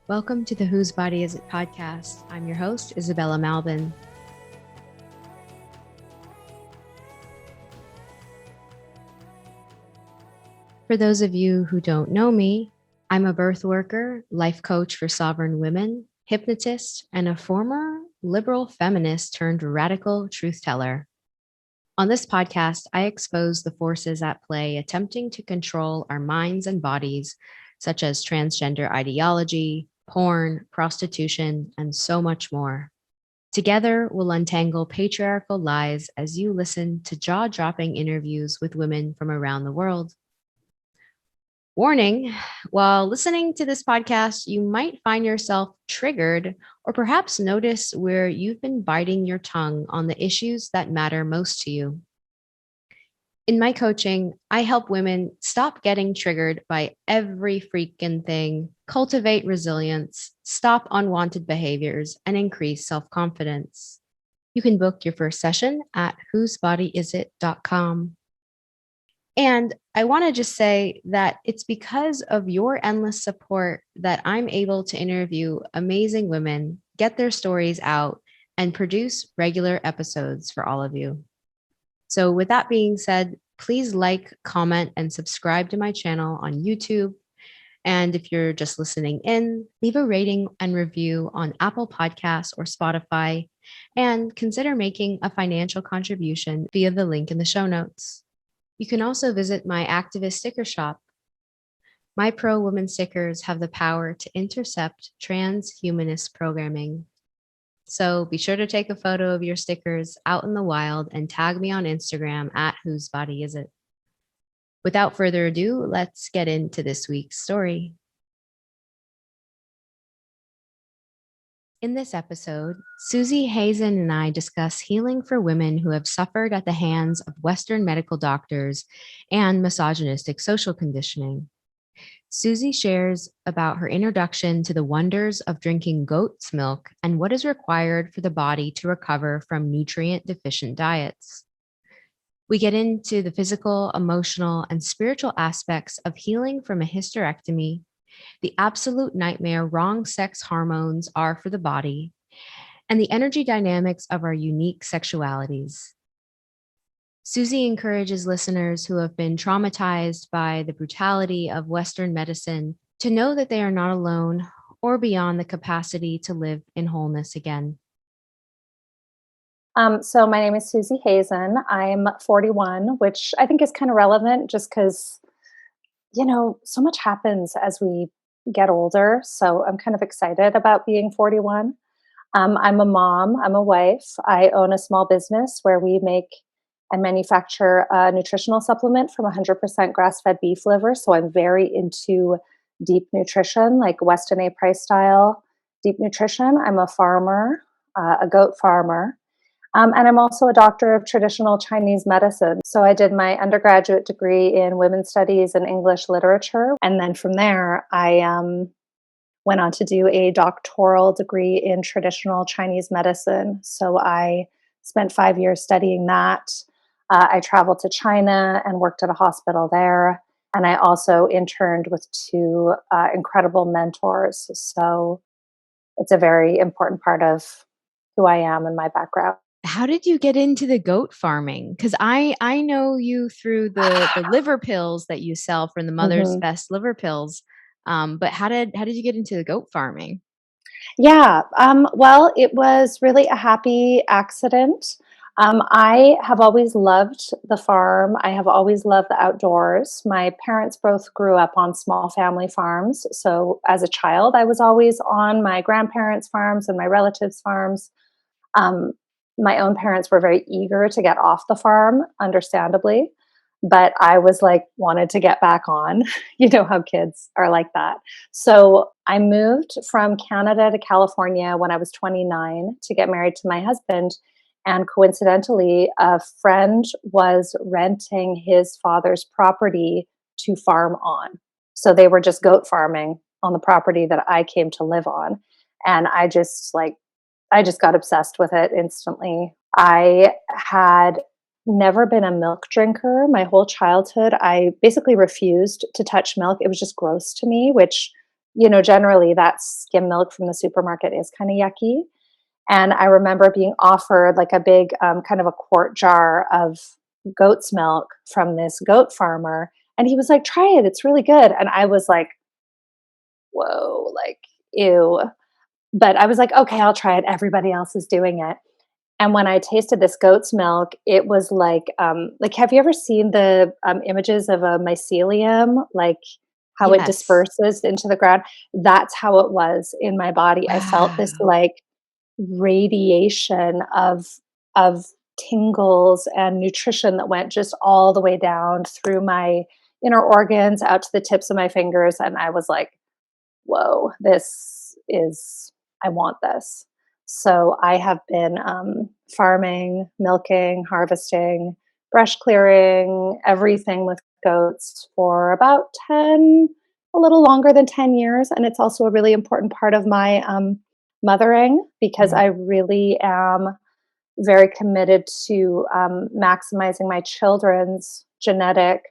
Welcome to the Whose Body Is It podcast. I'm your host, Isabella Malvin. For those of you who don't know me, I'm a birth worker, life coach for sovereign women, hypnotist, and a former liberal feminist turned radical truth teller. On this podcast, I expose the forces at play attempting to control our minds and bodies, such as transgender ideology, porn, prostitution, and so much more. Together, we'll untangle patriarchal lies as you listen to jaw-dropping interviews with women from around the world. Warning, while listening to this podcast, you might find yourself triggered or perhaps notice where you've been biting your tongue on the issues that matter most to you. In my coaching, I help women stop getting triggered by every freaking thing, cultivate resilience, stop unwanted behaviors, and increase self-confidence. You can book your first session at whosebodyisit.com. And I want to just say that it's because of your endless support that I'm able to interview amazing women, get their stories out, and produce regular episodes for all of you. So with that being said, please like, comment, and subscribe to my channel on YouTube. And if you're just listening in, leave a rating and review on Apple Podcasts or Spotify, and consider making a financial contribution via the link in the show notes. You can also visit my activist sticker shop. My pro-woman stickers have the power to intercept transhumanist programming. So be sure to take a photo of your stickers out in the wild and tag me on Instagram at Whose Body Is It. Without further ado, let's get into this week's story. In this episode, Suuzi Hazen and I discuss healing for women who have suffered at the hands of Western medical doctors and misogynistic social conditioning. Susie shares about her introduction to the wonders of drinking goat's milk and what is required for the body to recover from nutrient-deficient diets. We get into the physical, emotional, and spiritual aspects of healing from a hysterectomy, the absolute nightmare wrong sex hormones are for the body, and the energy dynamics of our unique sexualities. Susie encourages listeners who have been traumatized by the brutality of Western medicine to know that they are not alone or beyond the capacity to live in wholeness again. So my name is Suuzi Hazen. I'm 41, which I think is kind of relevant just because, so much happens as we get older. So I'm kind of excited about being 41. I'm a mom, I'm a wife. I own a small business where we make and manufacture a nutritional supplement from 100% grass-fed beef liver. So I'm very into deep nutrition, like Weston A. Price style deep nutrition. I'm a farmer, a goat farmer. And I'm also a doctor of traditional Chinese medicine. So I did my undergraduate degree in women's studies and English literature. And then from there, I went on to do a doctoral degree in traditional Chinese medicine. So I spent 5 years studying that. I traveled to China and worked at a hospital there. And I also interned with two incredible mentors. So it's a very important part of who I am and my background. How did you get into the goat farming? Because I know you through the liver pills that you sell from the Mother's Best liver pills. But how did you get into the goat farming? Yeah, well, it was really a happy accident. I have always loved the farm. I have always loved the outdoors. My parents both grew up on small family farms. So as a child, I was always on my grandparents' farms and my relatives' farms. Um, my own parents were very eager to get off the farm, understandably, but I was like, wanted to get back on. You know how kids are like that. So I moved from Canada to California when I was 29 to get married to my husband. And coincidentally, a friend was renting his father's property to farm on. So they were just goat farming on the property that I came to live on. And I just got obsessed with it instantly. I had never been a milk drinker my whole childhood. I basically refused to touch milk. It was just gross to me, which generally that skim milk from the supermarket is kind of yucky. And I remember being offered like a big, kind of a quart jar of goat's milk from this goat farmer. And he was like, try it, it's really good. And I was like, whoa, like, ew. But I was like, okay, I'll try it. Everybody else is doing it. And when I tasted this goat's milk, it was like, have you ever seen the images of a mycelium, like how it Yes. disperses into the ground? That's how it was in my body. I felt this Wow. like radiation of tingles and nutrition that went just all the way down through my inner organs out to the tips of my fingers. And I was like, whoa, I want this. So I have been farming, milking, harvesting, brush clearing, everything with goats for about 10, a little longer than 10 years. And it's also a really important part of my mothering because Mhm. I really am very committed to maximizing my children's genetic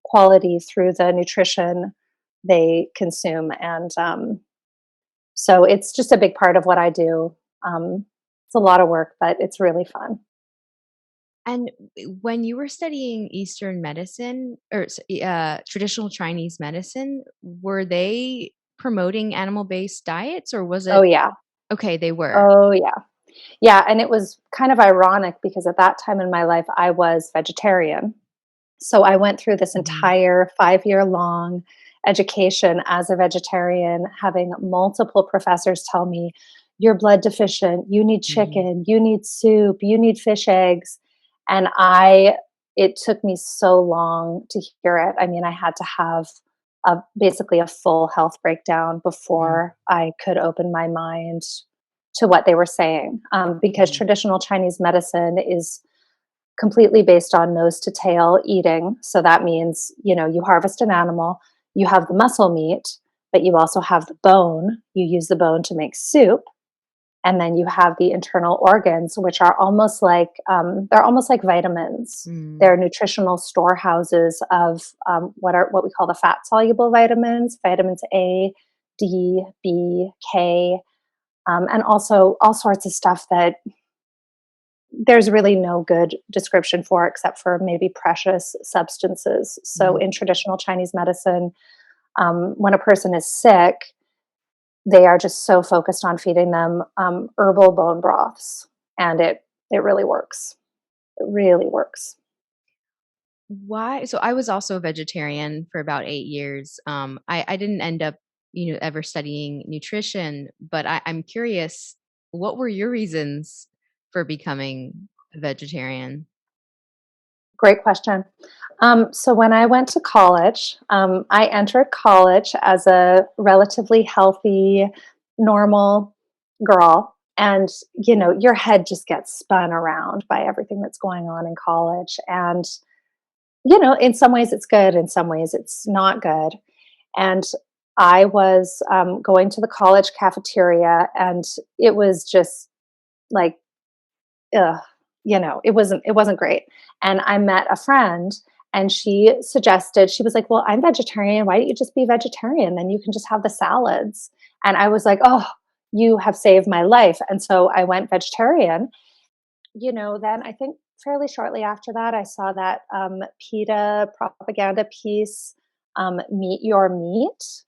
quality through the nutrition they consume. And so it's just a big part of what I do. It's a lot of work, but it's really fun. And when you were studying Eastern medicine or traditional Chinese medicine, were they promoting animal-based diets or was Oh, it yeah. okay, they were. Oh, yeah. Yeah. And it was kind of ironic because at that time in my life, I was vegetarian. So I went through this Mhm. entire 5-year long education as a vegetarian, having multiple professors tell me, you're blood deficient, you need Mhm. chicken, you need soup, you need fish eggs. And it took me so long to hear it. I mean, I had to have basically a full health breakdown Mm. before I could open my mind to what they were saying. Because Mhm. traditional Chinese medicine is completely based on nose to tail eating. So that means, you harvest an animal, you have the muscle meat, but you also have the bone. You use the bone to make soup. And then you have the internal organs, which are almost like they're almost like vitamins. Mm. They're nutritional storehouses of what we call the fat soluble vitamins, vitamins A, D, B, K, and also all sorts of stuff that there's really no good description for except for maybe precious substances. So Mm. in traditional Chinese medicine, when a person is sick, they are just so focused on feeding them herbal bone broths, and it really works. It really works. Why so I was also a vegetarian for about 8 years. I didn't end up, ever studying nutrition, but I'm curious, what were your reasons for becoming a vegetarian? Great question. So when I went to college, I entered college as a relatively healthy, normal girl. And, your head just gets spun around by everything that's going on in college. And, in some ways it's good, in some ways it's not good. And I was going to the college cafeteria, and it was just like, ugh, it wasn't great. And I met a friend and she was like, "Well, I'm vegetarian. Why don't you just be vegetarian? Then you can just have the salads." And I was like, "Oh, you have saved my life." And so I went vegetarian. Then I think fairly shortly after that, I saw that PETA propaganda piece, Meet Your Meat.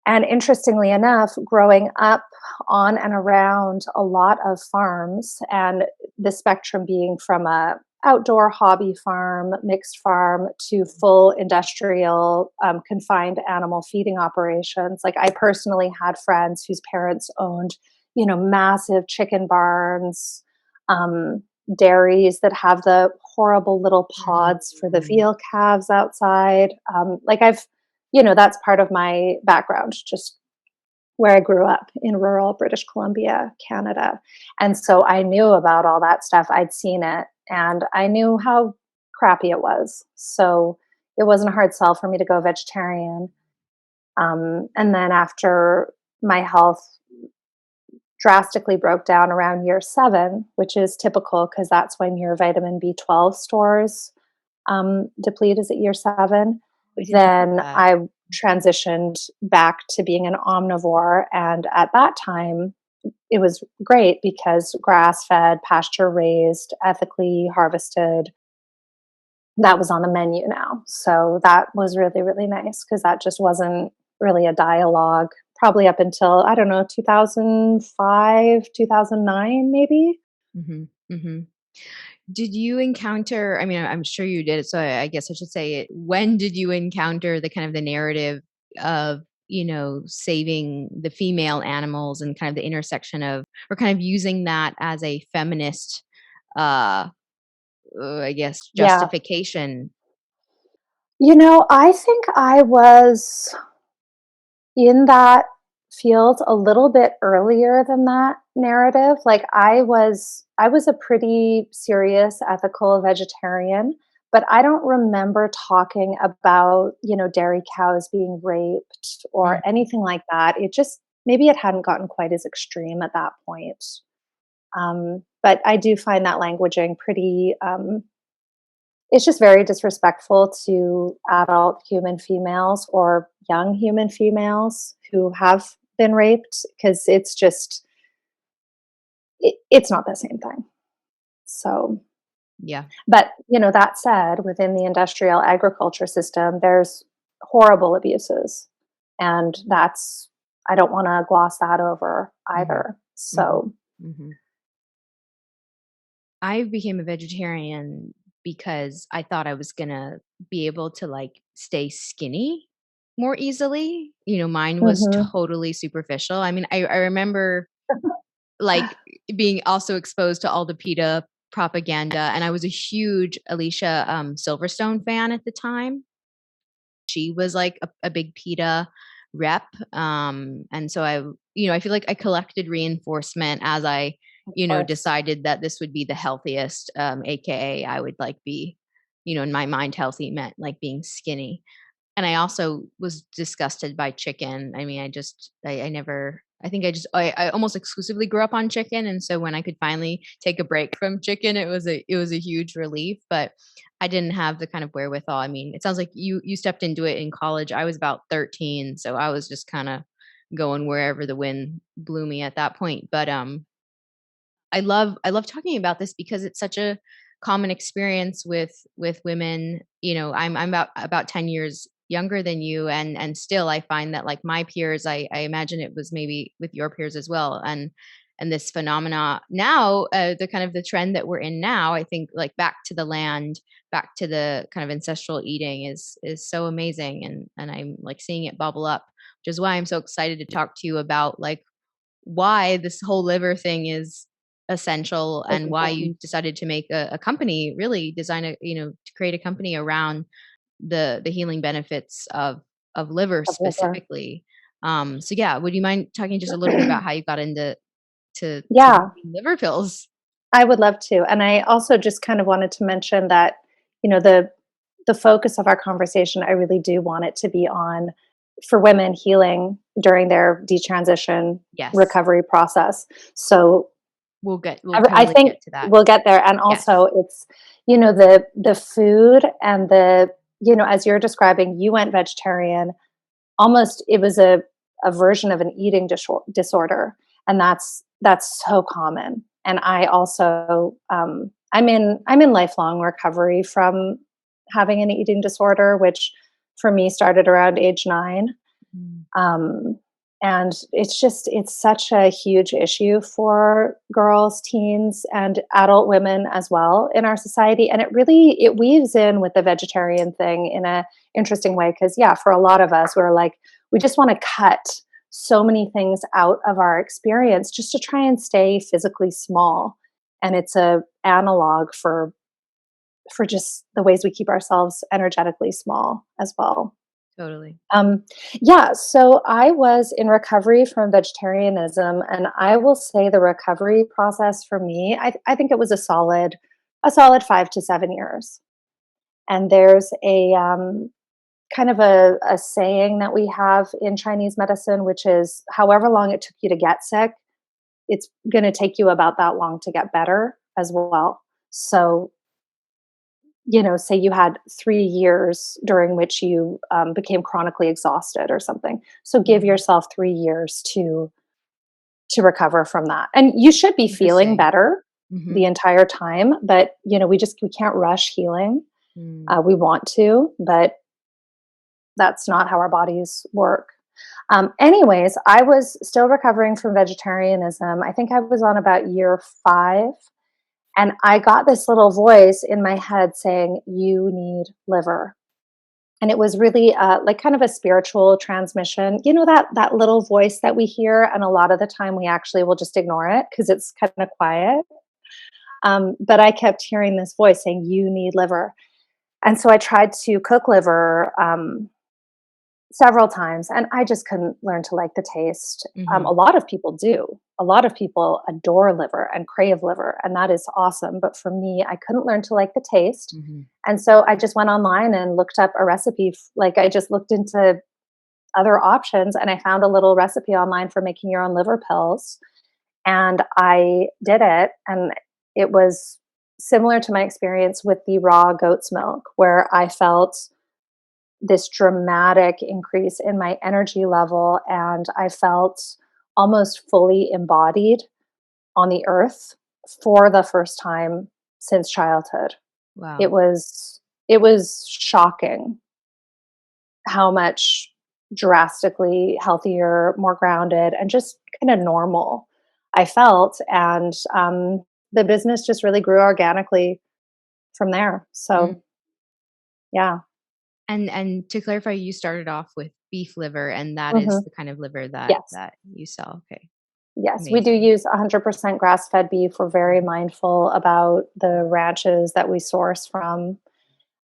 And interestingly enough, growing up on and around a lot of farms, and the spectrum being from a outdoor hobby farm, mixed farm, to full industrial confined animal feeding operations. Like I personally had friends whose parents owned, massive chicken barns, um, dairies that have the horrible little pods for the Mhm. veal calves outside. That's part of my background, just where I grew up in rural British Columbia, Canada. And so I knew about all that stuff. I'd seen it and I knew how crappy it was. So it wasn't a hard sell for me to go vegetarian. And then after my health drastically broke down around year 7, which is typical because that's when your vitamin B12 stores deplete, is at year 7. I didn't know Then that. transitioned back to being an omnivore. And at that time, it was great because grass fed, pasture raised, ethically harvested, that was on the menu now. So that was really, really nice because that just wasn't really a dialogue probably up until, I don't know, 2005, 2009, maybe. Hmm. Hmm. Did you encounter, I mean, I'm sure you did, so I guess I should say it. When did you encounter the kind of the narrative of, saving the female animals and kind of the intersection of, or kind of using that as a feminist, uh, I guess, Yeah. justification? I think I was in that field a little bit earlier than that narrative. Like I was a pretty serious ethical vegetarian, but I don't remember talking about, dairy cows being raped or Mm, anything like that. It just maybe it hadn't gotten quite as extreme at that point. But I do find that languaging pretty it's just very disrespectful to adult human females or young human females who have been raped because it's not the same thing. So, yeah. but that said, within the industrial agriculture system, there's horrible abuses, and that's I don't want to gloss that over Hmm. either. Hmm. So, Hmm. I became a vegetarian because I thought I was gonna be able to, like, stay skinny more easily. Mine was mhm. totally superficial. I mean, I remember, like, being also exposed to all the PETA propaganda, and I was a huge Alicia, Silverstone fan at the time. She was like a big PETA rep. And so I feel like I collected reinforcement as I, Of course. decided that this would be the healthiest, AKA I would like be, in my mind, healthy meant like being skinny. And I also was disgusted by chicken. I mean, I never, I think I almost exclusively grew up on chicken. And so when I could finally take a break from chicken, it was a huge relief, but I didn't have the kind of wherewithal. I mean, it sounds like you stepped into it in college. I was about 13. So I was just kind of going wherever the wind blew me at that point. But, I love talking about this because it's such a common experience with women. I'm about 10 years younger than you, and still I find that, like, my peers, I imagine it was maybe with your peers as well, and this phenomena now, the kind of the trend that we're in now, I think, like, back to the land, back to the kind of ancestral eating is so amazing, and I'm, like, seeing it bubble up, which is why I'm so excited to talk to you about, like, why this whole liver thing is essential, It's and why you important. decided to make a company, really design to create a company around the healing benefits of liver Of liver. specifically. So yeah, would you mind talking just a little bit about how you got into to Yeah. making liver pills? I would love to. And I also just kind of wanted to mention that, the focus of our conversation, I really do want it to be on for women healing during their detransition Yes, recovery process. So we'll I totally think get to that. we'll get there. And Yes. also it's, the food and as you're describing, you went vegetarian almost it was a version of an eating disorder, and that's so common. And I also I'm in lifelong recovery from having an eating disorder, which for me started around age 9. Mm, um, and it's such a huge issue for girls, teens, and adult women as well in our society. And it weaves in with the vegetarian thing in a interesting way, because yeah, for a lot of us, we're like, we just want to cut so many things out of our experience just to try and stay physically small. And it's a analog for just the ways we keep ourselves energetically small as well. totally. Um, yeah, so I was in recovery from vegetarianism, and I will say the recovery process for me, I think it was a solid 5 to 7 years. And there's a kind of a saying that we have in Chinese medicine, which is however long it took you to get sick, it's going to take you about that long to get better as well. So say you had 3 years during which you became chronically exhausted or something. So give Mhm. yourself 3 years to recover from that. And you should be feeling Interesting. better the Mhm. entire time, but we can't rush healing. Mm. We want to, but that's not how our bodies work. Anyways, I was still recovering from vegetarianism. I think I was on about year 5. And I got this little voice in my head saying, "You need liver." And it was really like kind of a spiritual transmission. You know that little voice that we hear, and a lot of the time we actually will just ignore it because it's kind of quiet. But I kept hearing this voice saying, "You need liver," and so I tried to cook liver several times, and I just couldn't learn to like the taste. A Mhm. lot of people do. A lot of people adore liver and crave liver, and that is awesome. But for me, I couldn't learn to like the taste. Mhm. And so I just went online and looked up a recipe. Like I just looked into other options and I found a little recipe online for making your own liver pills. And I did it. And it was similar to my experience with the raw goat's milk, where I felt this dramatic increase in my energy level, and I felt almost fully embodied on the earth for the first time since childhood. It Wow. was it was shocking how much drastically healthier, more grounded, and just kind of normal I felt, and the business just really grew organically from there. Mm. So yeah. And to clarify, you started off with beef liver, and that is Hmm. the kind of liver that Yes. you sell. Okay. Yes, we do Amazing. use 100% grass-fed beef. We're very Mhm. mindful about the ranches that we source from.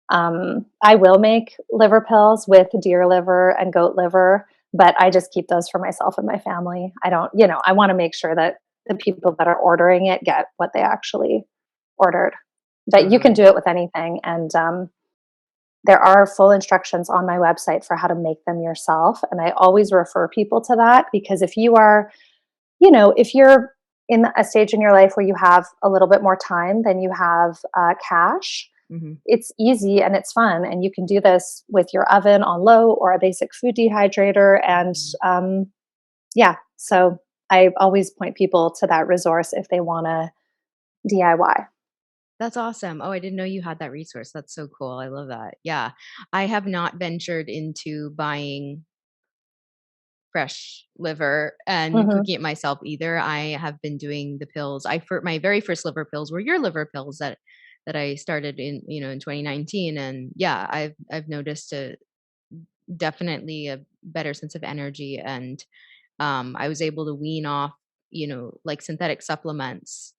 I will make liver pills with deer liver and goat liver, but I just keep those for myself and my family. I don't, I want to make sure that the people that are ordering it get what they actually ordered. But you can Totally. do it with anything. And there are full instructions on my website for how to make them yourself. And I always refer people to that because if you're in a stage in your life where you have a little bit more time than you have cash, Mhm. it's easy and it's fun. And you can do this with your oven on low or a basic food dehydrator. And Mhm. yeah, so I always point people to that resource if they want to DIY. That's awesome. Oh, I didn't know you had that resource. That's so cool. I love that. Yeah. I have not ventured into buying fresh liver and Hmm. cooking it myself either. I have been doing the pills. My very first liver pills were your liver pills that I started in 2019, and yeah, I've noticed a definitely a better sense of energy, and I was able to wean off, like synthetic supplements,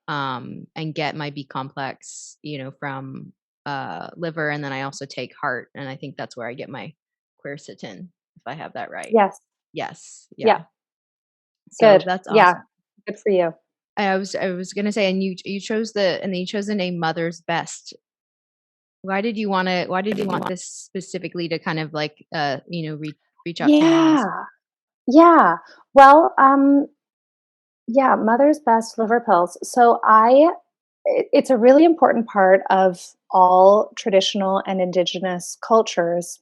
and get my B complex, from liver, and then I also take heart, and I think that's where I get my quercetin, if I have that right. Yes. Yes, Yeah. yeah. So Good. that's Yeah. awesome. Good for you. I was gonna say, and you chose the name Mother's Best. Why did you want this specifically to kind of like reach out to moms? Yeah. Yeah. Well, yeah, mother's best liver pills. It's a really important part of all traditional and indigenous cultures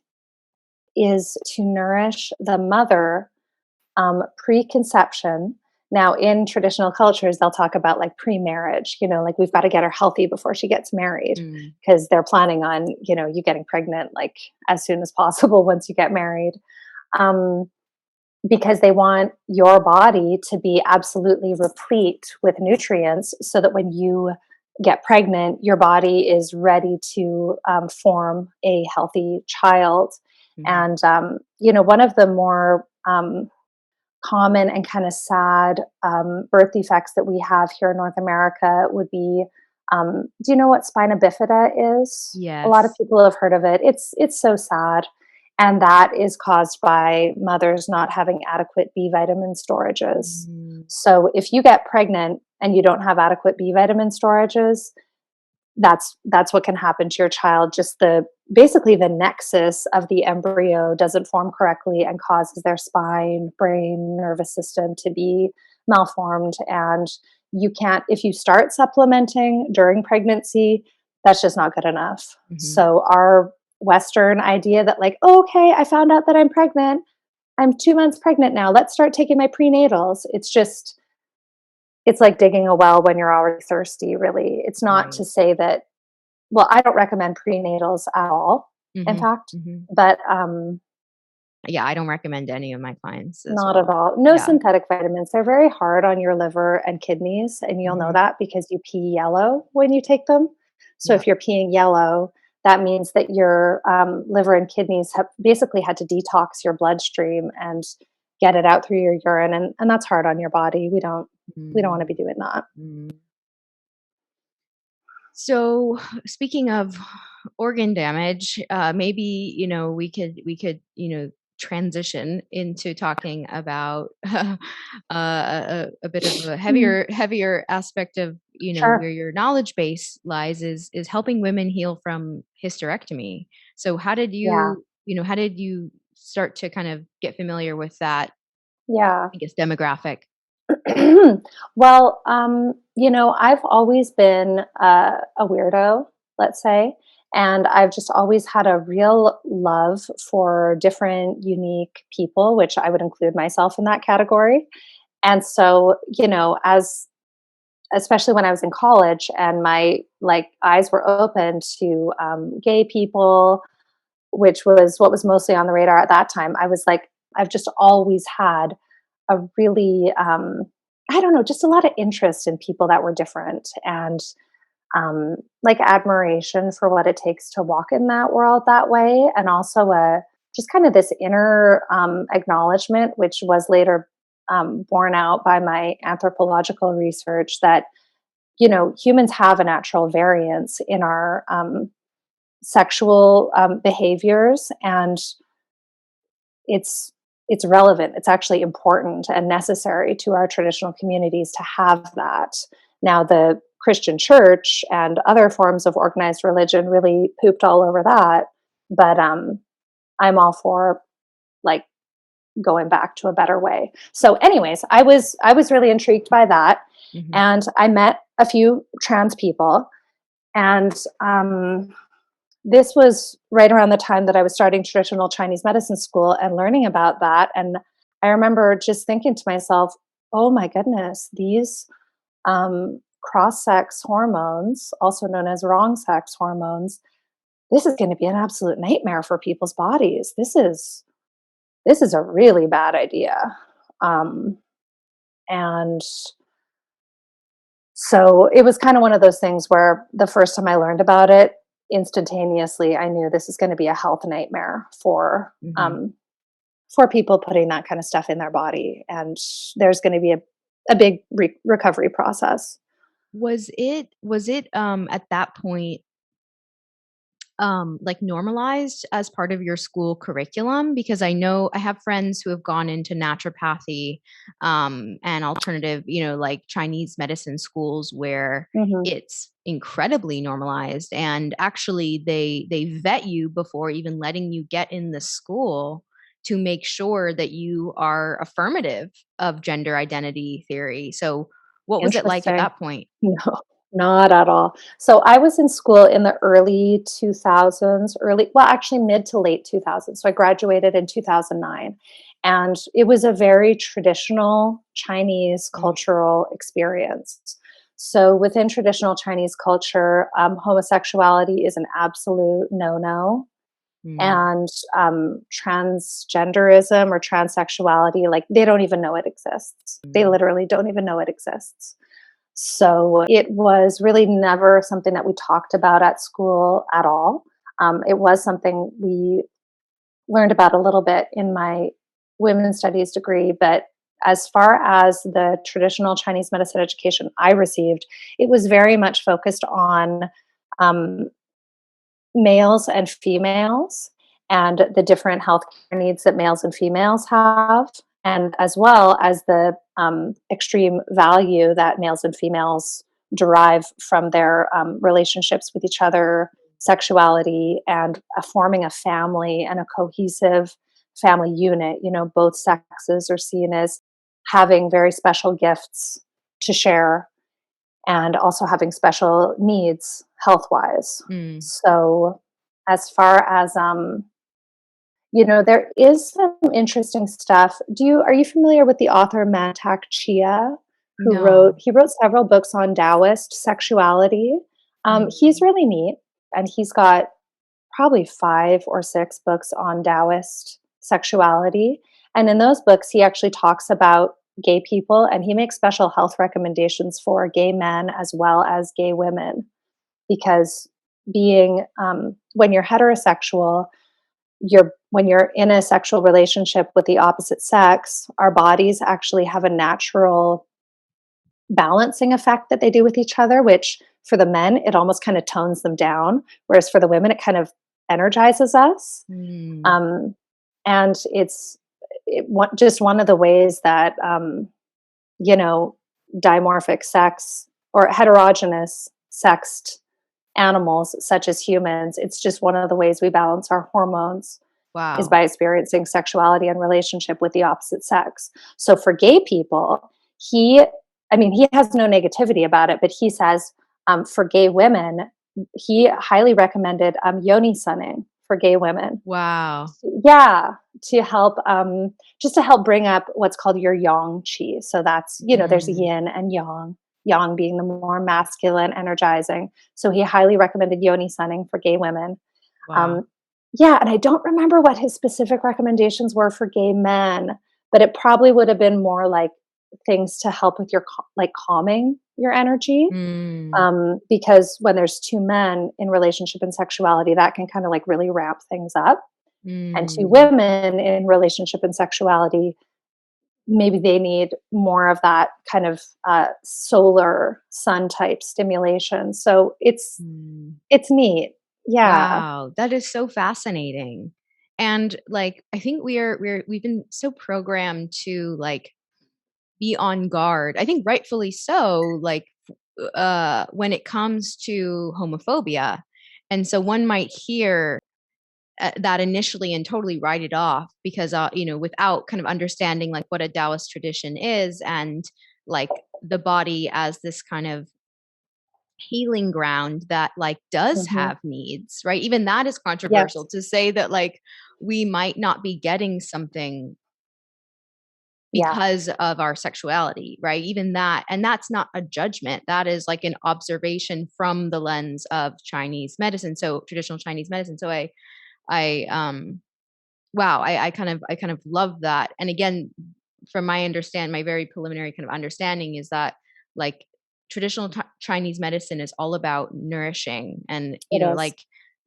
is to nourish the mother pre-conception. Now, in traditional cultures, they'll talk about like pre-marriage. Like we've got to get her healthy before she gets married Mm, because they're planning on you getting pregnant like as soon as possible once you get married. Um, because they want your body to be absolutely replete with nutrients so that when you get pregnant, your body is ready to form a healthy child. mhm. And, one of the more common and kind of sad birth defects that we have here in North America would be do you know what spina bifida is? A lot of Yes. people have heard of it. It's so sad. And that is caused by mothers not having adequate B vitamin storages. Mm, So if you get pregnant and you don't have adequate B vitamin storages, that's what can happen to your child. Just the basically the nexus of the embryo doesn't form correctly and causes their spine, brain, nervous system to be malformed. And you can't, if you start supplementing during pregnancy, that's just not good enough. Mhm. So our Western idea that like, "Oh, okay, I found out that I'm pregnant. I'm 2 months pregnant now. Let's start taking my prenatals." It's like digging a well when you're already thirsty, really. It's not Right. to say that, well, I don't recommend prenatals at all, in Mhm. fact, Mhm. but Yeah, I don't recommend any of my clients as not at well. all. No Yeah. synthetic vitamins. They're very hard on your liver and kidneys, and you'll know Mhm. that because you pee yellow when you take them. So Yeah. if you're peeing yellow, that means that your liver and kidneys have basically had to detox your bloodstream and get it out through your urine, and that's hard on your body. We don't want to Mm. be doing that. Mm. So, speaking of organ damage, maybe we could transition into talking about a bit of a Mm, heavier aspect of sure. where your knowledge base lies is helping women heal from hysterectomy. So, Yeah. how did you start to kind of get familiar with that? Yeah. I guess demographic. Well, I've always been a weirdo, let's say, and I've just always had a real love for different, unique people, which I would include myself in that category. And so, as especially when I was in college and my like eyes were open to gay people, which was what was mostly on the radar at that time. I was like, I've just always had a really, I don't know, just a lot of interest in people that were different and like admiration for what it takes to walk in that world that way. And also just kind of this inner acknowledgement, which was later borne out by my anthropological research that, humans have a natural variance in our sexual behaviors, and it's it's relevant. It's actually important and necessary to our traditional communities to have that. Now, the Christian church and other forms of organized religion really pooped all over that, but I'm all for like going back to a better way. So, anyways, I was really intrigued by that, Mhm. and I met a few trans people, and this was right around the time that I was starting traditional Chinese medicine school and learning about that. And I remember just thinking to myself, oh my goodness, these cross sex hormones, also known as wrong sex hormones, this is going to be an absolute nightmare for people's bodies. This is a really bad idea. Um, and So it was kind of one of those things where the first time I learned about it, instantaneously I knew this is going to be a health nightmare Mhm. for people putting that kind of stuff in their body, and there's going to be a big recovery process. Was it at that point like normalized as part of your school curriculum? Because I know I have friends who have gone into naturopathy, and alternative, like Chinese medicine schools where Hmm. it's incredibly normalized, and actually they vet you before even letting you get in the school to make sure that you are affirmative of gender identity theory. So what was it like at Interesting. that point? No, not at all. So I was in school in the early 2000s, well, actually mid to late 2000s. So I graduated in 2009. And it was a very traditional Chinese Mm, cultural experience. So within traditional Chinese culture, homosexuality is an absolute no no. mm, And transgenderism or transsexuality, like they don't even know it exists. They mm, literally don't even know it exists. So it was really never something that we talked about at school at all. It was something we learned about a little bit in my women's studies degree, but as far as the traditional Chinese medicine education I received, it was very much focused on um, males and females and the different healthcare needs that males and females have, and as well as the extreme value that males and females derive from their relationships with each other, sexuality, and forming a family and a cohesive family unit. Both sexes are seen as having very special gifts to share and also having special needs health wise. Mm. So, as far as there is some interesting stuff. Are you familiar with the author Mantak Chia, No. he wrote several books on Taoist sexuality. He's Mm. really neat, and he's got probably 5 or 6 books on Taoist sexuality. And in those books, he actually talks about gay people, and he makes special health recommendations for gay men as well as gay women, because being when you're heterosexual, when you're in a sexual relationship with the opposite sex, our bodies actually have a natural balancing effect that they do with each other, which for the men, it almost kind of tones them down. Whereas for the women, it kind of energizes us. Mm. Um, and just one of the ways that, you know, dimorphic sex or heterogeneous sexed animals, such as humans, it's just one of the ways we balance our hormones is Wow. by experiencing sexuality and relationship with the opposite sex. So for gay people, he, he has no negativity about it, but he says for gay women, he highly recommended yoni sunning for gay women. Wow. Yeah, to help, just to help bring up what's called your yang qi. So that's, there's Mm. yin and yang being the more masculine, energizing. So he highly recommended yoni sunning for gay women. Wow. Um, yeah, and I don't remember what his specific recommendations were for gay men, but it probably would have been more like things to help with like calming your energy. Mm. Because when there's 2 men in relationship and sexuality, that can kind of like really ramp things up. And 2 Mm. women in relationship and sexuality, maybe they need more of that kind of solar sun type stimulation. So Mm. it's neat. Yeah. Wow, that is so fascinating. And like I think we've been so programmed to like be on guard. I think rightfully so, like when it comes to homophobia. And so one might hear that initially and totally write it off because without kind of understanding like what a Taoist tradition is and like the body as this kind of healing ground that like does Hmm. have needs, right? Even that is controversial Yes, to say that like we might not be getting something yeah, because of our sexuality, right? Even that, and that's not a judgment. That is like an observation from the lens of Chinese medicine, so traditional Chinese medicine. So I wow, I kind of love that. And again, from my very preliminary kind of understanding is that like traditional Chinese medicine is all about nourishing and it is. like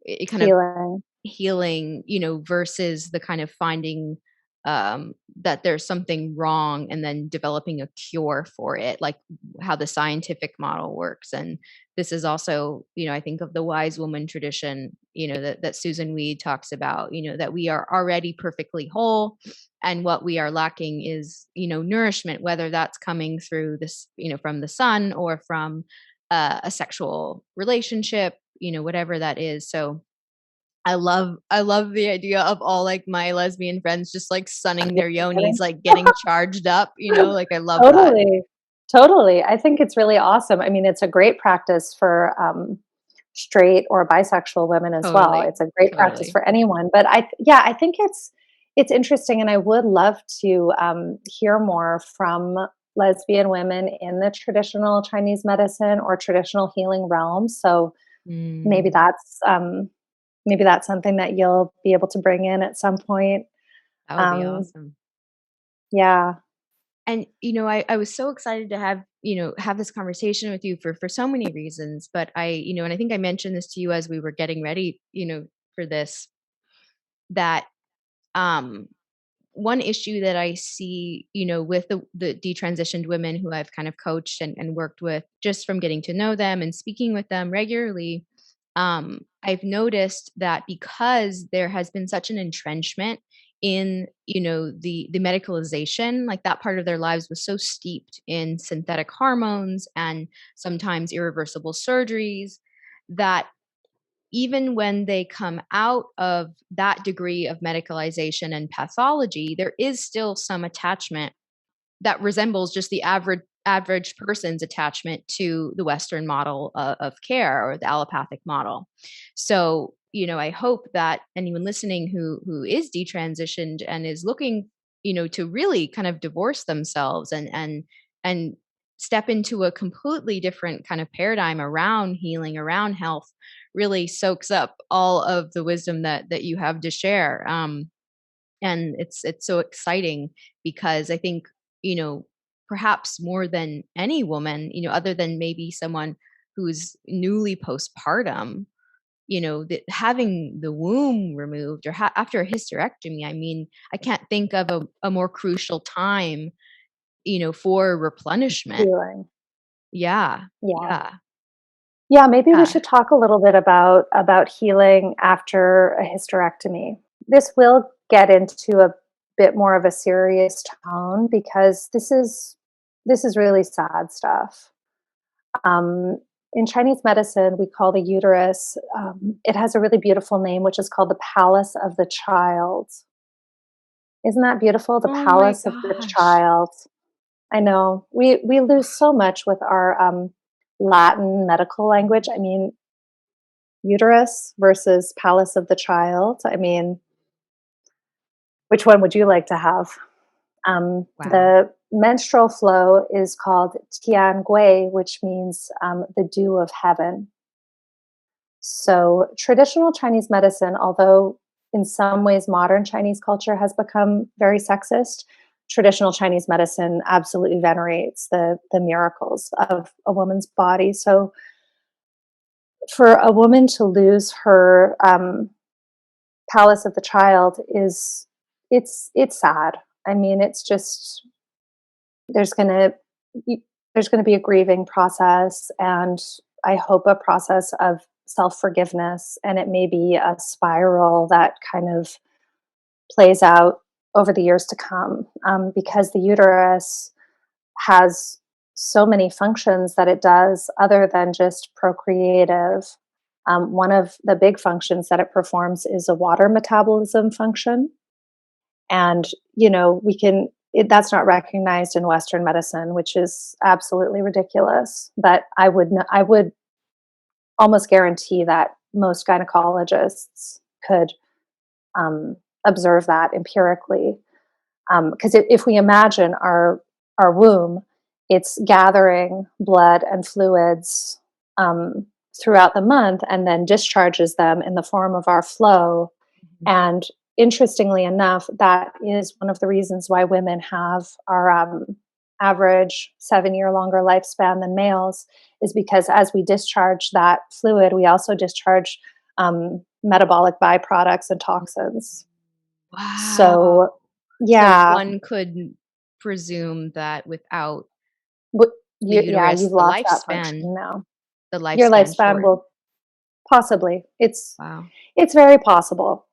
it kind of Healing. healing, versus the kind of finding that there's something wrong and then developing a cure for it, like how the scientific model works. And this is also, I think of the wise woman tradition, that Susan Weed talks about, that we are already perfectly whole. And what we are lacking is, nourishment, whether that's coming through this, from the sun or from a sexual relationship, whatever that is. So I love the idea of all, like, my lesbian friends just, like, sunning their yonis, like, getting charged up, like, I love that. Totally, totally. I think it's really awesome. It's a great practice for, straight or bisexual women as well. Totally, It's a great practice totally. for anyone, but yeah, I think it's interesting, and I would love to, hear more from lesbian women in the traditional Chinese medicine or traditional healing realm, so maybe Mm, that's, maybe that's something that you'll be able to bring in at some point. that would be Um, awesome. yeah. And, I was so excited to have this conversation with you for so many reasons, but and I think I mentioned this to you as we were getting ready, for this, that, um one issue that I see, with the detransitioned women who I've kind of coached and worked with just from getting to know them and speaking with them regularly, I've noticed that because there has been such an entrenchment in, the medicalization, like that part of their lives was so steeped in synthetic hormones and sometimes irreversible surgeries that even when they come out of that degree of medicalization and pathology, there is still some attachment that resembles just the average person's attachment to the Western model of care or the allopathic model. So, I hope that anyone listening who is detransitioned and is looking, to really kind of divorce themselves and step into a completely different kind of paradigm around healing, around health, really soaks up all of the wisdom that you have to share. And it's so exciting because I think, you know, perhaps more than any woman, other than maybe someone who's newly postpartum, that having the womb removed or after a hysterectomy, I mean, I can't think of a more crucial time, for replenishment. Healing. Yeah. Yeah. Yeah. Yeah, maybe we Yeah. should talk a little bit about healing after a hysterectomy. This will get into a bit more of a serious tone because this is really sad stuff. Um, in Chinese medicine, we call the uterus. It has a really beautiful name, which is called the palace of the child. Isn't that beautiful? The Oh my palace of the gosh. child. I know we lose so much with our Latin medical language. I mean, uterus versus palace of the child. I mean, which one would you like to have? Wow. The menstrual flow is called Tian Gui, which means the dew of heaven. So, traditional Chinese medicine, although in some ways modern Chinese culture has become very sexist, traditional Chinese medicine absolutely venerates the miracles of a woman's body. So, for a woman to lose her palace of the child is it's sad. I mean, it's just there's gonna there's gonna be a grieving process, and I hope a process of self forgiveness, and it may be a spiral that kind of plays out over the years to come, because the uterus has so many functions that it does other than just procreative. One of the big functions that it performs is a water metabolism function. And, that's not recognized in Western medicine, which is absolutely ridiculous. But I would almost guarantee that most gynecologists could um, observe that empirically. Because if we imagine our womb, it's gathering blood and fluids um, throughout the month and then discharges them in the form of our flow. Mhm. And interestingly enough, that is one of the reasons why women have our average 7 year longer lifespan than males, is because as we discharge that fluid, we also discharge metabolic byproducts and toxins. Wow. So, So yeah, one could presume that without the yeah, uterus, you've lost that function now. the Your lifespan lifespan shortened. will possibly. Wow. It's very possible.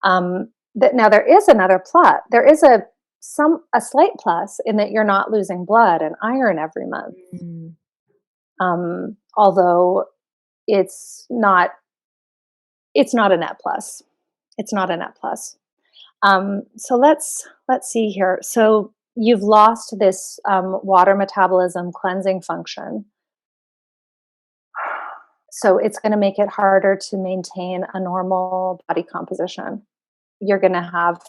That now there is another plus. There is a slight plus in that you're not losing blood and iron every month. Mm. Although it's not it's not a net plus. It's not a net plus. So let's see here. So you've lost this water metabolism cleansing function. So it's going to make it harder to maintain a normal body composition. You're going to have,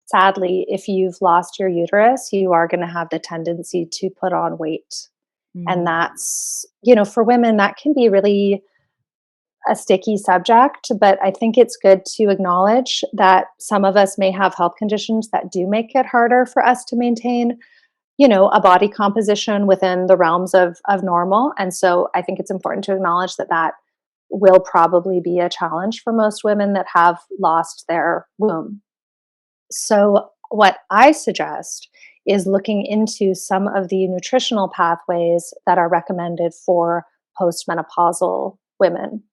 sadly, if you've lost your uterus, you are going to have the tendency to put on weight. And Mm. that's, for women, that can be really a sticky subject, but I think it's good to acknowledge that some of us may have health conditions that do make it harder for us to maintain, a body composition within the realms of normal. And so I think it's important to acknowledge that that will probably be a challenge for most women that have lost their womb. So, what I suggest is looking into some of the nutritional pathways that are recommended for postmenopausal women.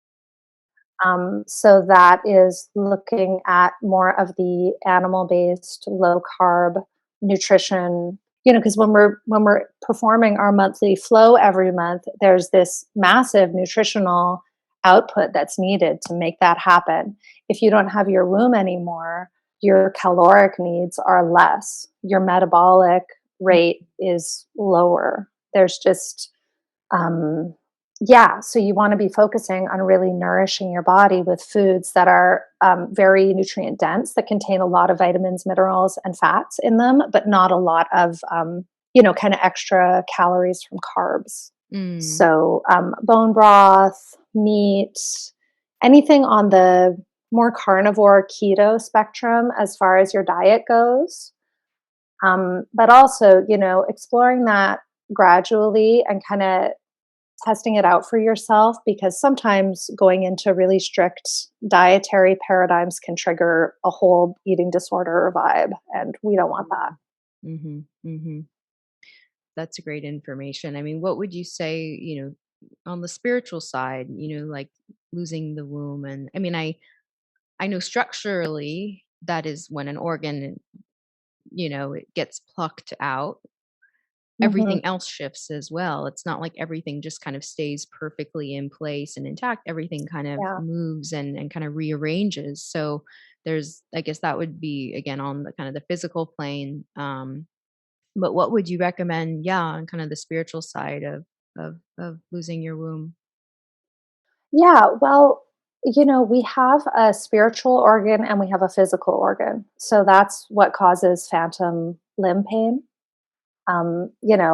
So, that is looking at more of the animal based, low carb nutrition. Because when we're performing our monthly flow every month, there's this massive nutritional output that's needed to make that happen. If you don't have your womb anymore, your caloric needs are less, your metabolic rate is lower. There's just, um, yeah, so you want to be focusing on really nourishing your body with foods that are very nutrient dense, that contain a lot of vitamins, minerals, and fats in them, but not a lot of, kind of extra calories from carbs. Mm. So, bone broth, meat, anything on the more carnivore keto spectrum as far as your diet goes. But also, exploring that gradually and kind of testing it out for yourself, because sometimes going into really strict dietary paradigms can trigger a whole eating disorder or vibe, and we don't want that. Mm-hmm. Mm-hmm. That's great information. I mean, what would you say, on the spiritual side, like losing the womb? And I mean, I know structurally that is when an organ, it gets plucked out. Hmm. Everything else shifts as well. It's not like everything just kind of stays perfectly in place and intact. Everything kind of Yeah. moves and kind of rearranges. So I guess that would be again on the kind of the physical plane. But what would you recommend, yeah, on kind of the spiritual side of losing your womb? Yeah. Well, we have a spiritual organ and we have a physical organ. So that's what causes phantom limb pain.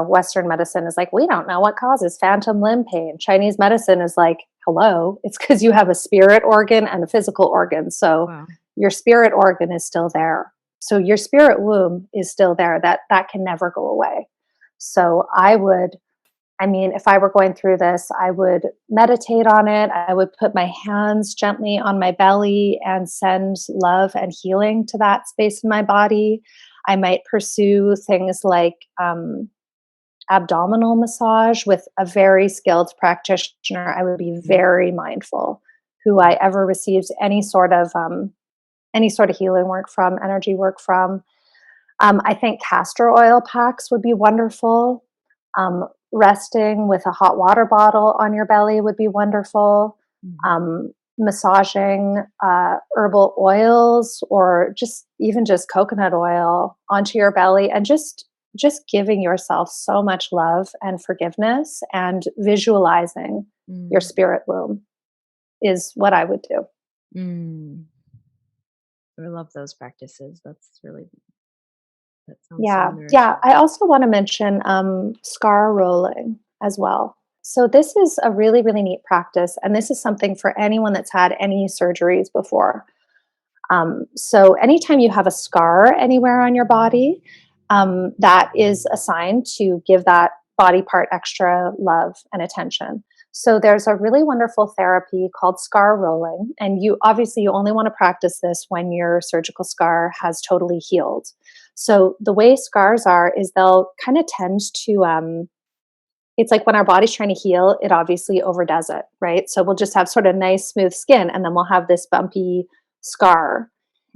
Western medicine is like, we don't know what causes phantom limb pain. Chinese medicine is like, hello, it's because you have a spirit organ and a physical organ. So Wow. your spirit organ is still there. So your spirit womb is still there. That can never go away. So if I were going through this, I would meditate on it. I would put my hands gently on my belly and send love and healing to that space in my body. I might pursue things like abdominal massage with a very skilled practitioner. I would be Mm. very mindful who I ever received any sort of healing work from, energy work from. I think castor oil packs would be wonderful. Resting with a hot water bottle on your belly would be wonderful. Mhm. Massaging herbal oils, or just coconut oil onto your belly, and just giving yourself so much love and forgiveness, and visualizing your Mm. spirit womb is what I would do. Mm. I love those practices. That sounds so Yeah, yeah. nourishing. I also want to mention scar rolling as well. So this is a really, really neat practice, and this is something for anyone that's had any surgeries before. So anytime you have a scar anywhere on your body, that is a sign to give that body part extra love and attention. So there's a really wonderful therapy called scar rolling, and you only want to practice this when your surgical scar has totally healed. So the way scars are is they'll kind of tend to it's like when our body's trying to heal, it obviously overdoes it, right? So we'll just have sort of nice smooth skin, and then we'll have this bumpy scar.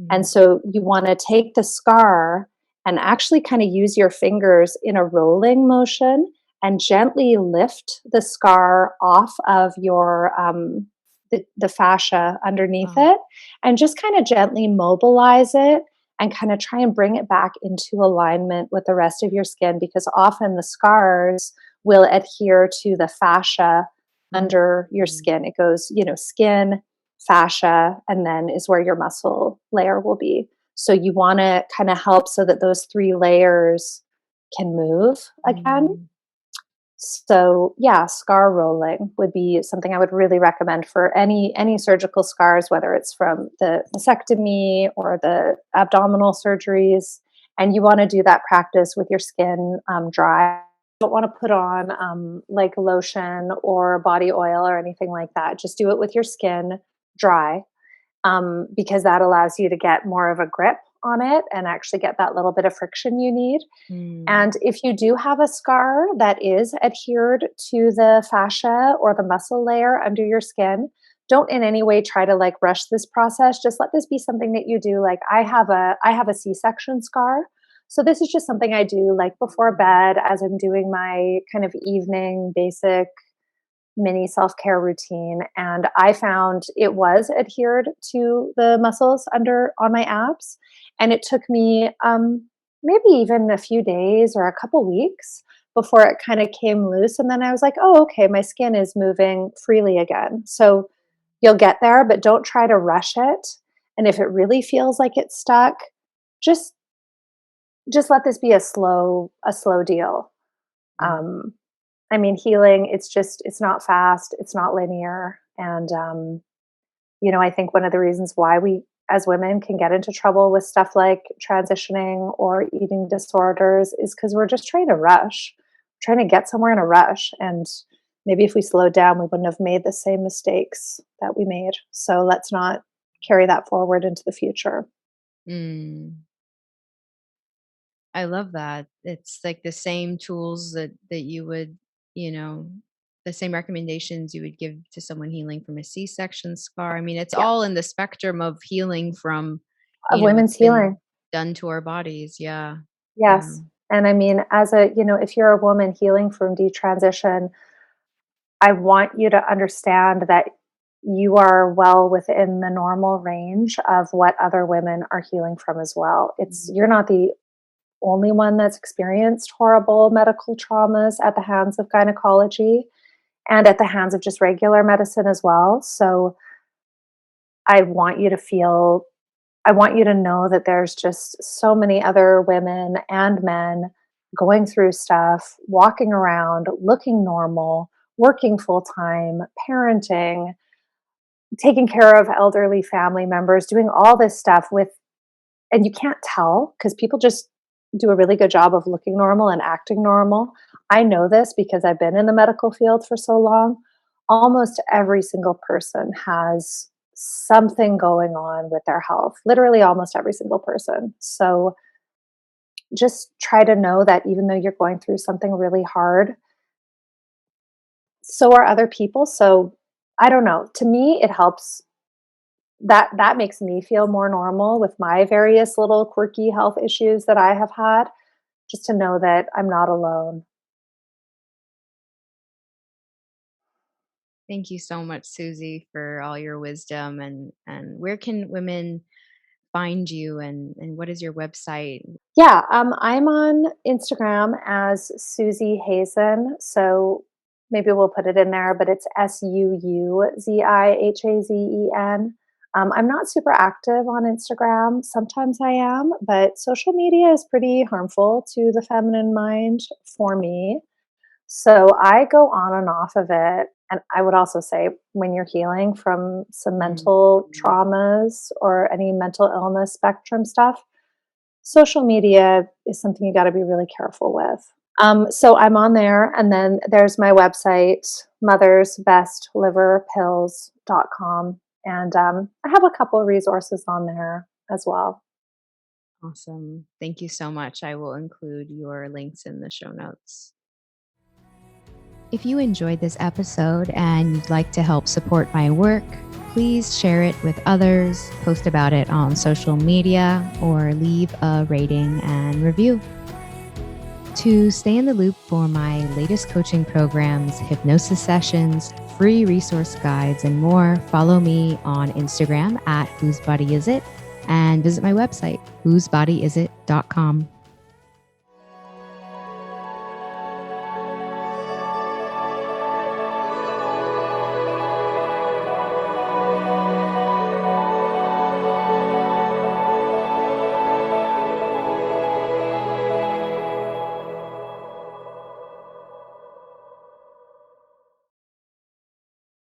And Mhm. so you want to take the scar and actually kind of use your fingers in a rolling motion and gently lift the scar off of the fascia underneath Wow. it, and just kind of gently mobilize it and kind of try and bring it back into alignment with the rest of your skin, because often the scars will adhere to the fascia Mm. under your Mm. skin. It goes, skin, fascia, and then is where your muscle layer will be. So you want to kind of help so that those three layers can move again. Mm. So yeah, scar rolling would be something I would really recommend for any surgical scars, whether it's from the mastectomy or the abdominal surgeries. And you want to do that practice with your skin dry. You don't want to put on like lotion or body oil or anything like that. Just do it with your skin dry, because that allows you to get more of a grip on it and actually get that little bit of friction you need. Mm. And if you do have a scar that is adhered to the fascia or the muscle layer under your skin, don't in any way try to like rush this process. Just let this be something that you do. Like I have a C-section scar. So this is just something I do like before bed as I'm doing my kind of evening basic mini self-care routine, and I found it was adhered to the muscles under on my abs, and it took me maybe even a few days or a couple weeks before it kind of came loose. And then I was like, oh, okay, my skin is moving freely again. So you'll get there, but don't try to rush it. And if it really feels like it's stuck, just just let this be a slow deal. Mm. Um, I mean, healing, it's not fast, it's not linear. And I think one of the reasons why we as women can get into trouble with stuff like transitioning or eating disorders is because we're just trying to rush, trying to get somewhere in a rush. And maybe if we slowed down, we wouldn't have made the same mistakes that we made. So let's not carry that forward into the future. Mm. I love that. It's like the same tools that you would, you know, the same recommendations you would give to someone healing from a C-section scar. I mean, it's Yeah, all in the spectrum of healing from, of what's women's been healing. done to our bodies. Yeah. Yeah. Yes. And I mean, if you're a woman healing from detransition, I want you to understand that you are well within the normal range of what other women are healing from as well. Mhm. You're not the only one that's experienced horrible medical traumas at the hands of gynecology and at the hands of just regular medicine as well. So I want you to feel I want you to know that there's just so many other women and men going through stuff, walking around, looking normal, working full time, parenting, taking care of elderly family members, doing all this stuff and you can't tell because people just do a really good job of looking normal and acting normal. I know this because I've been in the medical field for so long. Almost every single person has something going on with their health, literally almost every single person. So just try to know that even though you're going through something really hard, so are other people. So I don't know. To me, it helps that makes me feel more normal with my various little quirky health issues that I have had, just to know that I'm not alone. Thank you so much, Susie, for all your wisdom and where can women find you and what is your website? Yeah, I'm on Instagram as Suuzi Hazen. So maybe we'll put it in there, but it's SUUZIHAZEN. I'm not super active on Instagram. Sometimes I am, but social media is pretty harmful to the feminine mind for me. So I go on and off of it. And I would also say when you're healing from some Mm. mental traumas or any mental illness spectrum stuff, social media is something you got to be really careful with. So I'm on there, and then there's my website, mothersbestliverpills.com. And I have a couple of resources on there as well. Awesome. Thank you so much. I will include your links in the show notes. If you enjoyed this episode and you'd like to help support my work, please share it with others, post about it on social media, or leave a rating and review. To stay in the loop for my latest coaching programs, hypnosis sessions, free resource guides, and more, follow me on Instagram at whosebodyisit and visit my website, whosebodyisit.com.